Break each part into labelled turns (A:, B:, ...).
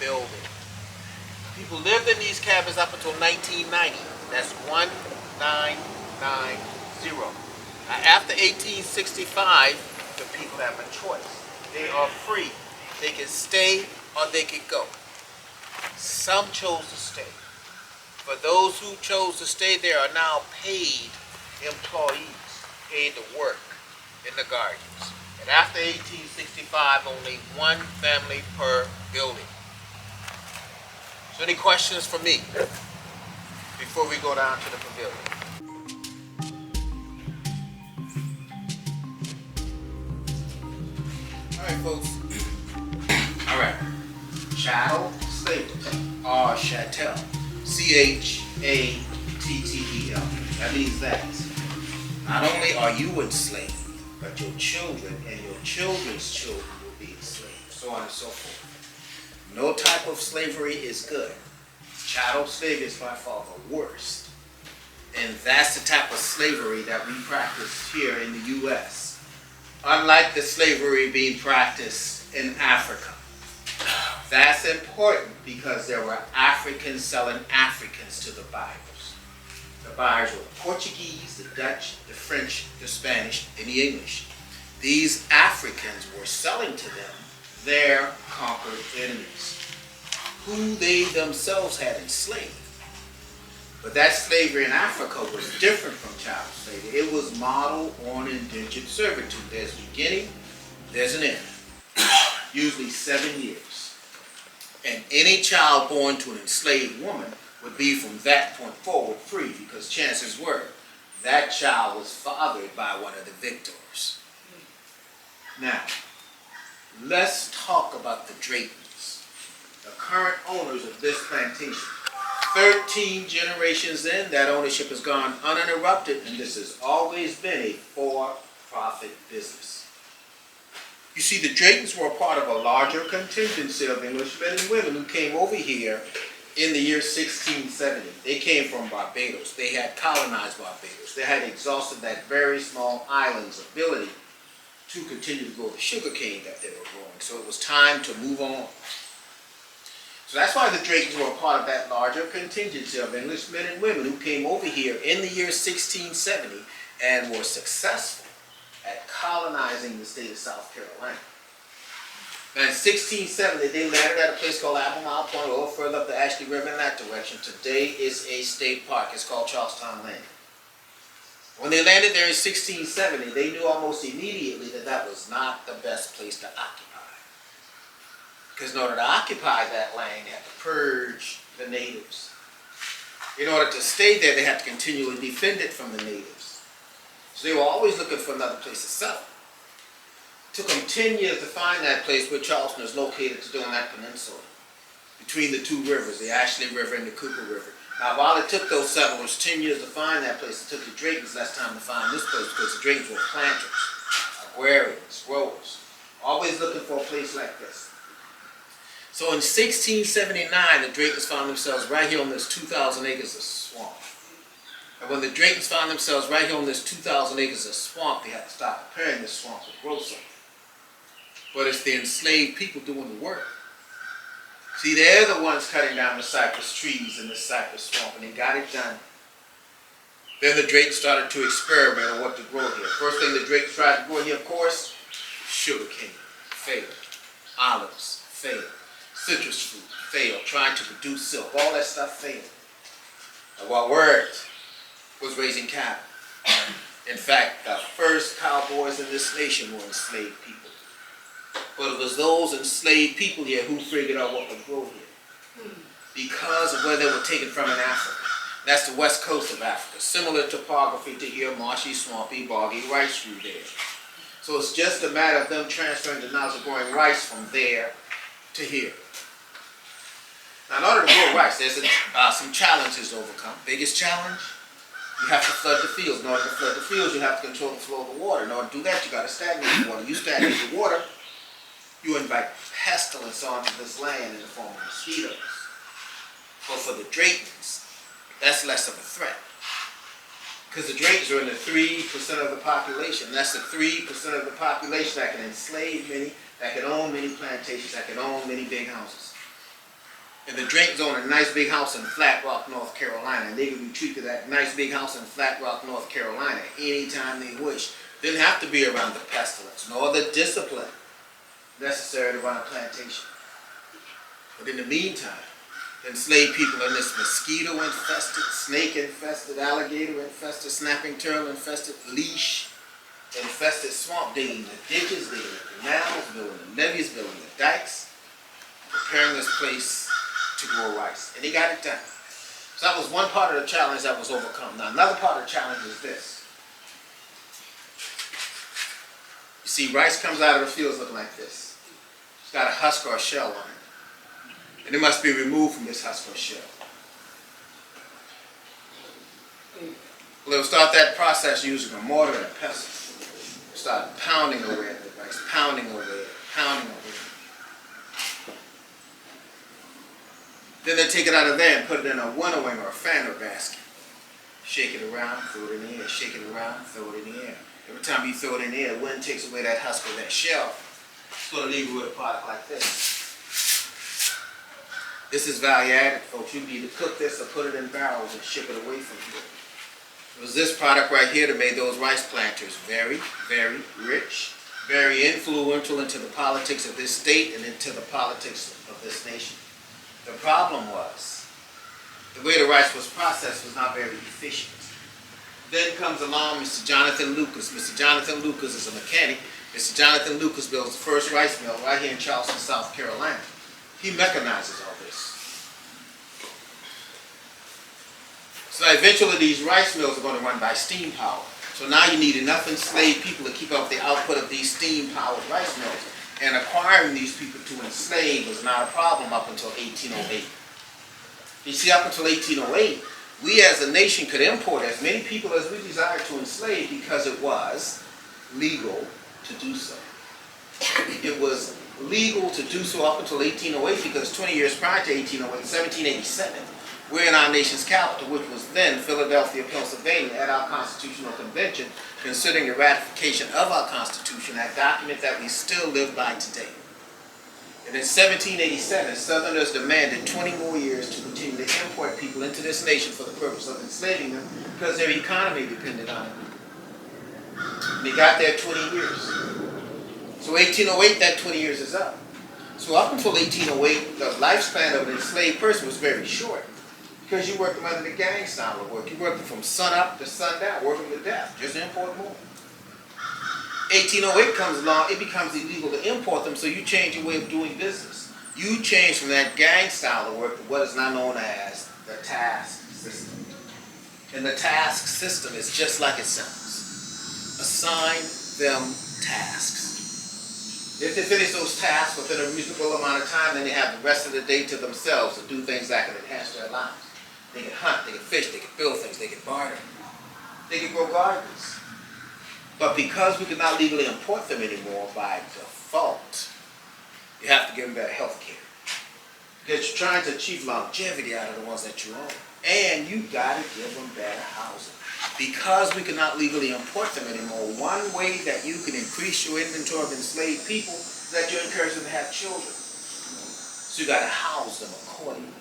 A: building. People lived in these cabins up until 1990. That's 1990. Now, after 1865, the people have a choice. They are free. They can stay or they can go. Some chose to stay. For those who chose to stay, there are now paid employees, paid to work in the gardens. And after 1865, only one family per building. So any questions for me before we go down to the pavilion? All right, folks. All right. Chattel slavery, or chattel, C-H-A-T-T-E-L. That means that not only are you enslaved, but your children and your children's children will be enslaved, so on and so forth. No type of slavery is good. Chattel slavery is by far the worst. And that's the type of slavery that we practice here in the U.S. Unlike the slavery being practiced in Africa. That's important because there were Africans selling Africans to the buyers. The buyers were the Portuguese, the Dutch, the French, the Spanish, and the English. These Africans were selling to them their conquered enemies, who they themselves had enslaved. But that slavery in Africa was different from chattel slavery. It was modeled on indentured servitude. There's a beginning, there's an end. Usually 7 years. And any child born to an enslaved woman would be from that point forward free, because chances were that child was fathered by one of the victors. Now, let's talk about the Draytons, the current owners of this plantation. 13 generations in, that ownership has gone uninterrupted, and this has always been a for-profit business. You see, the Draytons were a part of a larger contingency of Englishmen and women who came over here in the year 1670. They came from Barbados. They had colonized Barbados. They had exhausted that very small island's ability to continue to grow the sugar cane that they were growing. So it was time to move on. So that's why the Draytons were a part of that larger contingency of Englishmen and women who came over here in the year 1670 and were successful at colonizing the state of South Carolina. Now in 1670, they landed at a place called Albemarle Point, a little further up the Ashley River in that direction. Today is a state park. It's called Charlestown Landing. When they landed there in 1670, they knew almost immediately that that was not the best place to occupy. Because in order to occupy that land, they had to purge the natives. In order to stay there, they had to continually defend it from the natives. So they were always looking for another place to settle. It took them 10 years to find that place where Charleston is located today on that peninsula, between the two rivers, the Ashley River and the Cooper River. Now, while it took those settlers 10 years to find that place, it took the Draytons less time to find this place, because the Draytons were planters, agrarians, growers, always looking for a place like this. So in 1679, the Draytons found themselves right here on this 2,000 acres of swamp. And when the Draytons found themselves right here on this 2,000 acres of swamp, they had to stop preparing this swamp to grow something. But it's the enslaved people doing the work. See, they're the ones cutting down the cypress trees in the cypress swamp, and they got it done. Then the Draytons started to experiment on what to grow here. First thing the Draytons tried to grow here, of course, sugar cane, failed. Olives, failed. Citrus fruit, failed. Trying to produce silk, all that stuff failed. And what worked was raising cattle. In fact, the first cowboys in this nation were enslaved people. But it was those enslaved people here who figured out what would grow here, because of where they were taken from in Africa. That's the west coast of Africa. Similar topography to here, marshy, swampy, boggy, rice grew there. So it's just a matter of them transferring the knowledge of growing rice from there to here. Now, in order to grow rice, there's some challenges to overcome. Biggest challenge, you have to flood the fields. In order to flood the fields, you have to control the flow of the water. In order to do that, you got to stagnate the water. You stagnate the water, you invite pestilence onto this land in the form of mosquitoes. But for the Draytons, that's less of a threat. Because the Draytons are in the 3% of the population. That's the 3% of the population that can enslave many, that can own many plantations, that can own many big houses. And the Draytons owned a nice big house in Flat Rock, North Carolina, and they could retreat to that nice big house in Flat Rock, North Carolina anytime they wish. Didn't have to be around the pestilence, nor the discipline necessary to run a plantation. But in the meantime, the enslaved people in this mosquito-infested, snake-infested, alligator-infested, snapping turtle-infested, leash-infested swamp, digging the ditches, digging the canals, building the levees, building the dikes, preparing this place to grow rice. And they got it done. So that was one part of the challenge that was overcome. Now another part of the challenge is this. You see, rice comes out of the fields looking like this. It's got a husk or a shell on it. And it must be removed from this husk or shell. Well, they'll start that process using a mortar and a pestle. Start pounding away at the rice, pounding away at it, pounding away at it. Then they take it out of there and put it in a winnowing or a fanner basket. Shake it around, throw it in the air, shake it around, throw it in the air. Every time you throw it in the air, the wind takes away that husk or that shell. It's going to leave you with a product like this. This is value added, folks. You can either cook this or put it in barrels and ship it away from here. It was this product right here that made those rice planters very, very rich, very influential into the politics of this state and into the politics of this nation. The problem was, the way the rice was processed was not very efficient. Then comes along Mr. Jonathan Lucas. Mr. Jonathan Lucas is a mechanic. Mr. Jonathan Lucas builds the first rice mill right here in Charleston, South Carolina. He mechanizes all this. So eventually these rice mills are going to run by steam power. So now you need enough enslaved people to keep up the output of these steam-powered rice mills. And acquiring these people to enslave was not a problem up until 1808. You see, up until 1808, we as a nation could import as many people as we desired to enslave because it was legal to do so. It was legal to do so up until 1808 because 20 years prior to 1808, 1787, we're in our nation's capital, which was then Philadelphia, Pennsylvania, at our Constitutional Convention, considering the ratification of our Constitution, that document that we still live by today. And in 1787, Southerners demanded 20 more years to continue to import people into this nation for the purpose of enslaving them because their economy depended on it. And they got there 20 years. So 1808, that 20 years is up. So up until 1808, the lifespan of an enslaved person was very short because you worked them under the gang style of work. You worked them from sun up to sundown, working to death, just import more. 1808 comes along, it becomes illegal to import them, so you change your way of doing business. You change from that gang style of work to what is now known as the task system. And the task system is just like it sounds. Assign them tasks. If they finish those tasks within a reasonable amount of time, then they have the rest of the day to themselves to do things that can enhance their lives. They can hunt, they can fish, they can build things, they can barter, they can grow gardens. But because we cannot legally import them anymore by default, you have to give them better health care. Because you're trying to achieve longevity out of the ones that you own. And you got to give them better housing. Because we cannot legally import them anymore, one way that you can increase your inventory of enslaved people is that you encourage them to have children. So you got to house them accordingly.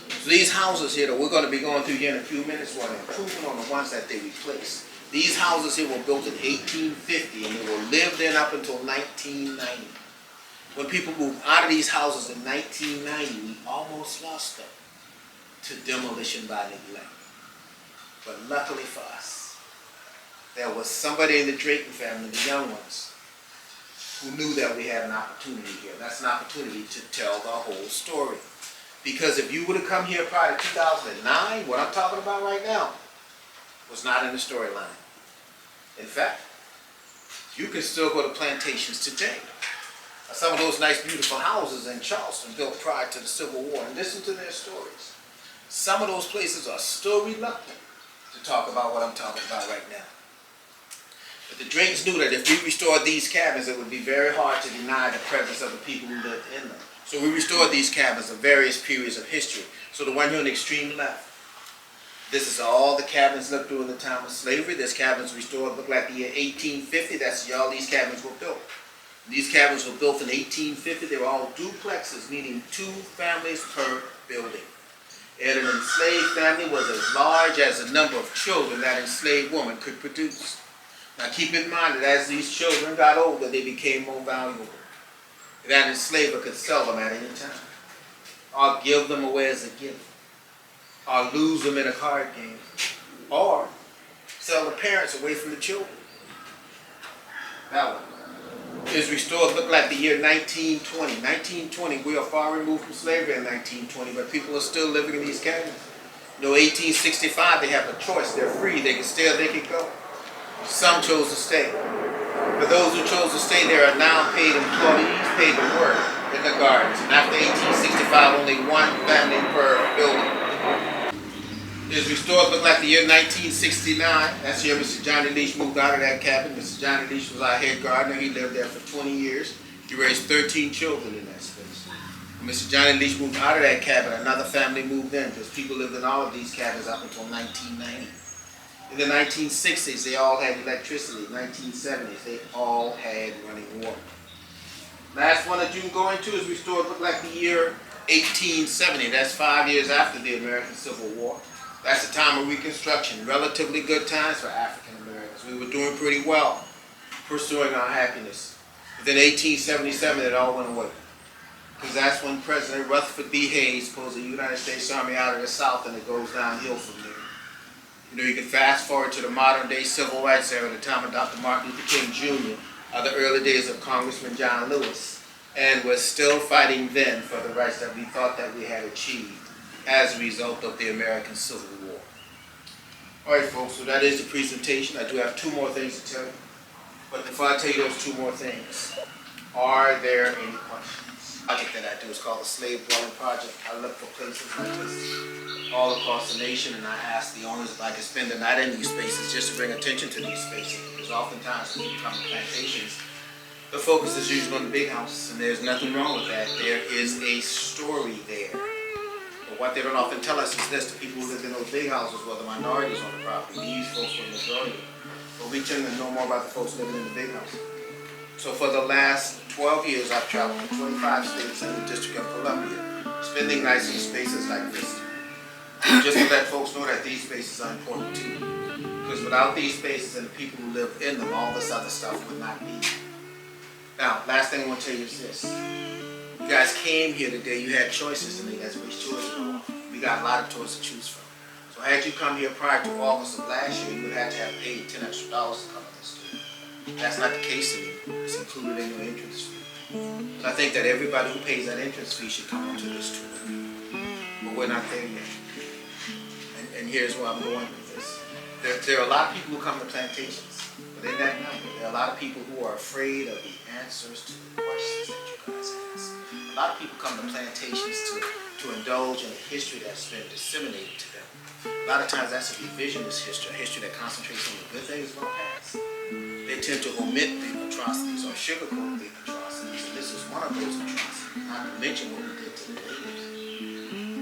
A: So these houses here that we're going to be going through here in a few minutes were an improvement on the ones that they replaced. These houses here were built in 1850 and they were lived in up until 1990. When people moved out of these houses in 1990, we almost lost them to demolition by neglect. But luckily for us, there was somebody in the Drayton family, the young ones, who knew that we had an opportunity here. That's an opportunity to tell the whole story. Because if you would have come here prior to 2009, what I'm talking about right now was not in the storyline. In fact, you can still go to plantations today. Some of those nice, beautiful houses in Charleston built prior to the Civil War, and listen to their stories. Some of those places are still reluctant to talk about what I'm talking about right now. But the Draytons knew that if we restored these cabins, it would be very hard to deny the presence of the people who lived in them. So we restored these cabins of various periods of history. So the one here on the extreme left, this is all the cabins lived during the time of slavery. This cabins restored look like the year 1850. That's all these cabins were built. These cabins were built in 1850. They were all duplexes, meaning 2 families per building. And an enslaved family was as large as the number of children that enslaved woman could produce. Now keep in mind that as these children got older, they became more valuable. That enslaver could sell them at any time, or give them away as a gift, or lose them in a card game, or sell the parents away from the children. That one is restored, look like the year 1920. 1920, we are far removed from slavery in 1920, but people are still living in these cabins. You know, 1865, they have a choice. They're free. They can stay or they can go. Some chose to stay. For those who chose to stay, there are now paid employees paid to work in the gardens. And after 1865, only 1 family per building is restored. Look like the year 1969. That's the year Mr. Johnny Leach moved out of that cabin. Mr. Johnny Leach was our head gardener. He lived there for 20 years. He raised 13 children in that space. When Mr. Johnny Leach moved out of that cabin, another family moved in, because people lived in all of these cabins up until 1990. In the 1960s, they all had electricity. 1970s, they all had running water. Last one that you can go into is restored, look like the year 1870. That's 5 years after the American Civil War. That's the time of Reconstruction. Relatively good times for African Americans. We were doing pretty well, pursuing our happiness. But then 1877, it all went away. Because that's when President Rutherford B. Hayes pulls the United States Army out of the South, and it goes downhill from there. You know, you can fast forward to the modern day civil rights era, the time of Dr. Martin Luther King Jr., the early days of Congressman John Lewis, and we're still fighting then for the rights that we thought that we had achieved as a result of the American Civil War. All right, folks, so that is the presentation. I do have 2 more things to tell you. But before I tell you those 2 more things, are there any questions? The project that I do is called the Slave Dwelling Project. I look for places like this all across the nation, and I ask the owners if I can spend the night in these spaces just to bring attention to these spaces. Because oftentimes when you come to plantations, the focus is usually on the big house, and there's nothing wrong with that. There is a story there. But what they don't often tell us is this: the people who live in those big houses were the minorities on the property. These folks were the majority. But we tend to know more about the folks living in the big house. So for the last 12 years, I've traveled to 25 states and the District of Columbia, spending nights in spaces like this. Just to let folks know that these spaces are important too. Because without these spaces and the people who live in them, all this other stuff would not be. Now, last thing I want to tell you is this. You guys came here today, you had choices to make. That's which choice to go. We got a lot of choices to choose from. So had you come here prior to August of last year, you would have to have paid $10 extra to come to this school. That's not the case anymore. It's included in your entrance fee. So I think that everybody who pays that entrance fee should come onto this tour. But we're not there yet. And here's where I'm going with this. There are a lot of people who come to plantations, but in that number, there are a lot of people who are afraid of the answers to the questions that you guys ask. A lot of people come to plantations to indulge in a history that's been disseminated to them. A lot of times that's a revisionist history, a history that concentrates on the good things of our past. They tend to omit the atrocities or sugarcoat the atrocities, and this is one of those atrocities. Not to mention what we did to the natives.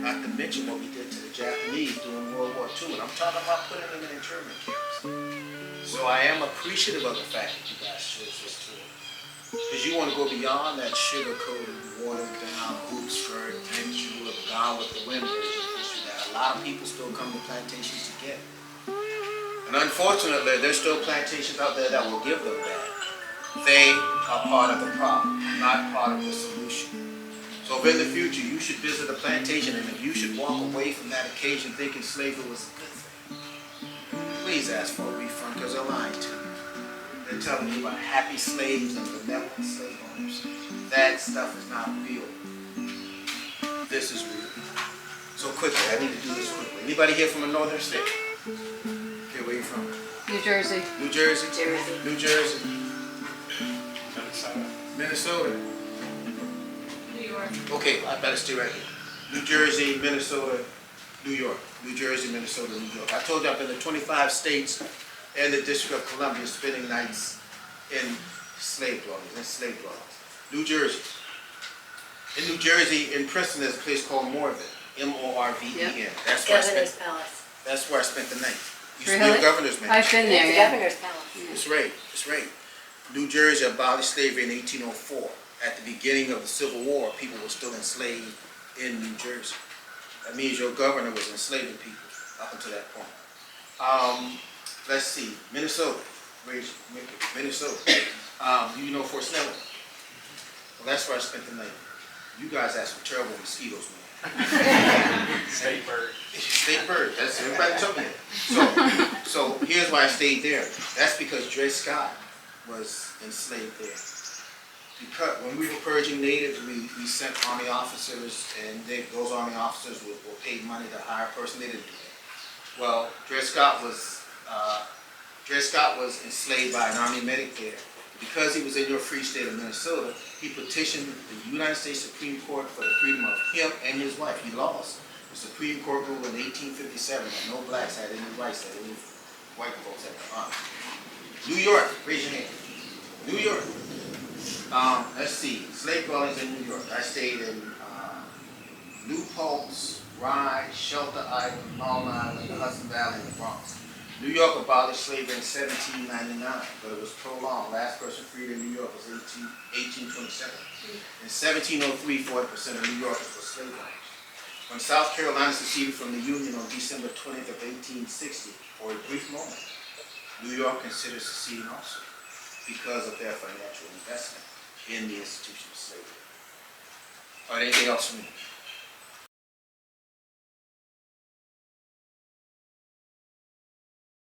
A: Not to mention what we did to the Japanese during World War II. And I'm talking about putting them in internment camps. So I am appreciative of the fact that you guys chose this tour. Because you want to go beyond that sugar-coated, watered-down, hoop skirt, and julep, Gone with the Wind version of history that a lot of people still come to plantations to get. And unfortunately, there's still plantations out there that will give them that. They are part of the problem, not part of the solution. So if in the future you should visit a plantation, and if you should walk away from that occasion thinking slavery was a good thing, please ask for a refund, because they're lying to you. They're telling you about happy slaves and benevolent slave owners. That stuff is not real. This is real. So quickly, I need to do this quickly. Anybody here from a northern state? Okay, where are you from?
B: New Jersey.
A: New Jersey?
B: Jersey.
A: New Jersey. Minnesota.
B: New York.
A: Okay, I better stay right here. New Jersey, Minnesota, New York. New Jersey, Minnesota, New York. I told you I've been to 25 states and the District of Columbia, spending nights in slave dwellings, New Jersey. In New Jersey, in Princeton, there's a place called Morven, M-O-R-V-E-N.
B: Yep.
A: That's where I spent the night. Used to be a governor's mansion.
B: I've been there,
C: It's the
B: yeah.
C: governor's palace.
A: That's right, that's right. New Jersey abolished slavery in 1804. At the beginning of the Civil War, people were still enslaved in New Jersey. That means your governor was enslaving people up until that point. Let's see, Minnesota. Minnesota. You know Fort Snelling? Well, that's where I spent the night. You guys have some terrible mosquitoes, man.
C: State bird.
A: State bird. That's everybody told me that. So here's why I stayed there. That's because Dred Scott was enslaved there. Because when we were purging natives, we sent army officers, and those army officers were paid money to hire a person. They didn't do that. Well, Dred Scott was enslaved by an army medic there. Because he was in your free state of Minnesota, he petitioned the United States Supreme Court for the freedom of him and his wife. He lost. The Supreme Court ruled in 1857 that no blacks had any rights that any white folks had to honor. New York, raise your hand. New York. Let's see, slave dwellings in New York. I stayed in New Paltz, Rye, Shelter Island, Long Island, the Hudson Valley, and the Bronx. New York abolished slavery in 1799, but it was prolonged. Last person freed in New York was 1827. In 1703, 40% of New Yorkers were slave owners. When South Carolina seceded from the Union on December 20th of 1860, for a brief moment, New York considered seceding also because of their financial investment in the institution of slavery. All right, anything else from you?